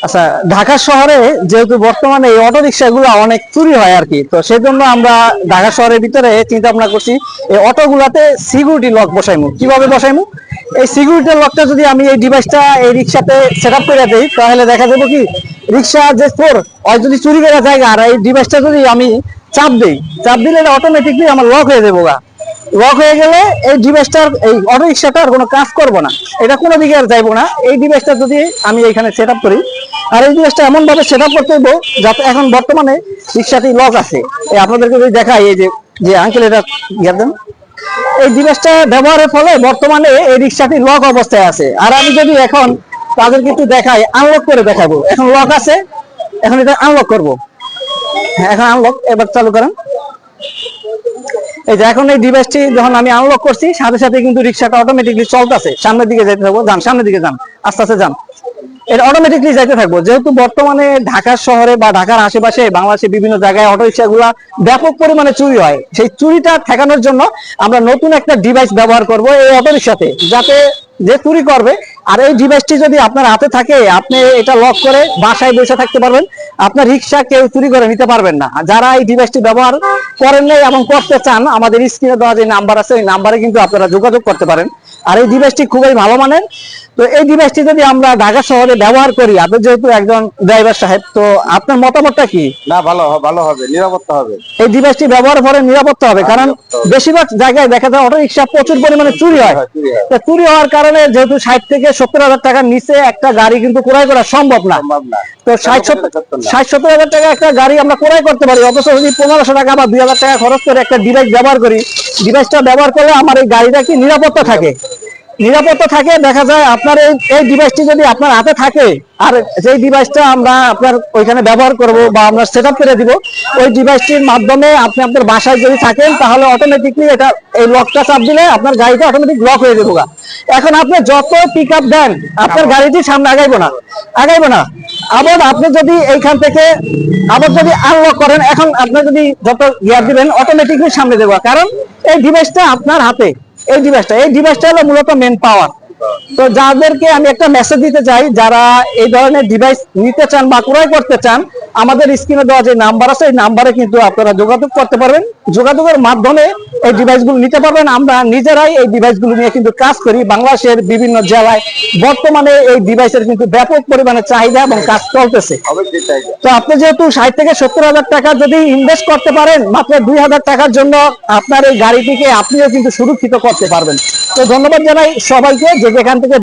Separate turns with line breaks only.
আচ্ছা, ঢাকা শহরে যেহেতু বর্তমানে এই অটো রিক্সাগুলো অনেক চুরি হয় আর কি, তো সেই জন্য আমরা ঢাকা শহরের ভিতরে চিন্তা ভাবনা করছি এই অটোগুলাতে সিকিউরিটি লক বসাইমু। কিভাবে বসাইমু? এই সিকিউরিটি লকটা যদি আমি এই ডিভাইসটা এই রিক্সাতে সেট আপ করে দিই, তাহলে দেখা যাবে কি রিক্সা যে চোর ওই যদি চুরি করা যায় আর এই ডিভাইসটা যদি আমি চাপ দিলে এটা অটোমেটিকলি আমার লক হয়ে যাবো। লক হয়ে গেলে এই ডিভাইসটার এই অটো রিক্সাটার কোনো কাজ করবো না, এটা কোনো দিকে আর যাইবো না। এই ডিভাইসটা যদি আমি এখানে সেট আপ করি, আর এই ডিভাইসটা এমন ভাবে সেট আপ করতে হইব যাতে এখন বর্তমানে রিক্সাটি লক আছে। এই আপনাদেরকে যদি দেখাই, এই যে যে আঙ্কেল এটা দেন, এই ডিভাইসটা ব্যবহারের ফলে বর্তমানে এই রিক্সাটি লক অবস্থায় আছে। আর আমি যদি এখন তাদেরকে একটু দেখাই, আনলক করে দেখাবো। এখন লক আছে, এখন এটা আনলক করবো। হ্যাঁ, এখন আনলক, এবার চালু করেন। এই যে এখন এই ডিভাইসটি যখন আমি আনলক করছি, সাথে সাথে কিন্তু রিক্সাটা অটোমেটিকলি চলতেছে। সামনের দিকে যেতে থাকবো, যান সামনের দিকে যান, আস্তে আস্তে যান, এটা অটোমেটিকলি যাইতে থাকবো। যেহেতু বর্তমানে ঢাকা শহরে বা ঢাকার আশেপাশে বাংলাদেশের বিভিন্ন জায়গায় অটো রিক্সাগুলা ব্যাপক পরিমাণে চুরি হয়, সেই চুরিটা ঠেকানোর জন্য আমরা নতুন একটা ডিভাইস ব্যবহার করব এই অটো রিক্সাতে, যাতে যে চুরি করবে আর এই ডিভাইসটি যদি আপনার হাতে থাকে, আপনি এটা লক করে বাসায় বসে থাকতে পারবেন। আপনার রিক্সা কেউ চুরি করে নিতে পারবেন না। যারা এই ডিভাইসটি ব্যবহার করেন নাই এবং করতে চান, আমাদের স্ক্রিনে দেওয়া যে নাম্বার আছে ওই নাম্বারে কিন্তু আপনারা যোগাযোগ করতে পারেন। আর এই ডিভাইসটি খুবই ভালো মানের। তো এই ডিভাইসটি যদি আমরা ঢাকা শহরে ব্যবহার করি, আপনি যেহেতু একজন ড্রাইভার সাহেব, তো আপনার মতামতটা কি?
না, ভালো হবে, নিরাপত্তা হবে।
এই ডিভাইসটি ব্যবহার করে নিরাপত্তা হবে, কারণ বেশিরভাগ জায়গায় দেখা যায় অটো রিক্সা প্রচুর পরিমাণে চুরি হয়। তো চুরি হওয়ার কারণে যেহেতু 60 থেকে 70,000 টাকার নিচে একটা গাড়ি কিন্তু ক্রয় করা সম্ভব না। তো 60-70,000 টাকা একটা গাড়ি আমরা ক্রয় করতে পারি, অথচ যদি 1500 টাকা বা 2000 টাকা খরচ করে একটা ডিভাইস ব্যবহার করি, ডিভাইসটা ব্যবহার করলে আমার এই গাড়িটা কি নিরাপত্তা থাকে। দেখা যায় আপনার এই ডিভাইসটি যদি আপনার হাতে থাকে, আর যেই ডিভাইসটা আমরা আপনার ওইখানে ব্যবহার করব বা আমরা সেট আপ করে দিব, ওই ডিভাইসটির মাধ্যমে আপনি আপনার বাসায় যদি থাকেন, তাহলে অটোমেটিকলি এটা এই লকটা চাপ দিলে আপনার গাড়িটা অটোমেটিক লক হয়ে যাবে। এখন আপনি যত পিক আপ দেন, আপনার গাড়িটি সামনে আগাইবো না। আবার আপনি যদি এইখান থেকে আবার যদি আনলক করেন, এখন আপনি যদি যত গিয়ার দিবেন অটোমেটিকলি সামনে দেবো, কারণ এই ডিভাইসটা আপনার হাতে। এই ডিভাইসটা হলো মূলত মেন পাওয়ার। তো যাদেরকে আমি একটা মেসেজ দিতে চাই, যারা এই ধরনের ডিভাইস নিতে চান বা ক্রয় করতে চান, আমাদের স্ক্রিনে দেওয়া যে নাম্বার আছে এই নাম্বারে কিন্তু আপনারা যোগাযোগ করতে পারবেন। যোগাযোগের মাধ্যমে এই ডিভাইসগুলো নিতে পারবেন। আমরা নিজেরাই এই ডিভাইসগুলো নিয়ে কিন্তু কাজ করি। বাংলাদেশের বিভিন্ন জেলায় বর্তমানে এই ডিভাইসের কিন্তু ব্যাপক পরিমাণে চাহিদা এবং কাজ চলতেছে। তো আপনি যেহেতু 60 থেকে 70,000 টাকা যদি ইনভেস্ট করতে পারেন, মাত্র 2000 টাকার জন্য আপনার এই গাড়িটিকে আপনিও কিন্তু সুরক্ষিত করতে পারবেন। তো ধন্যবাদ জানাই সবাইকে যে যেখান থেকে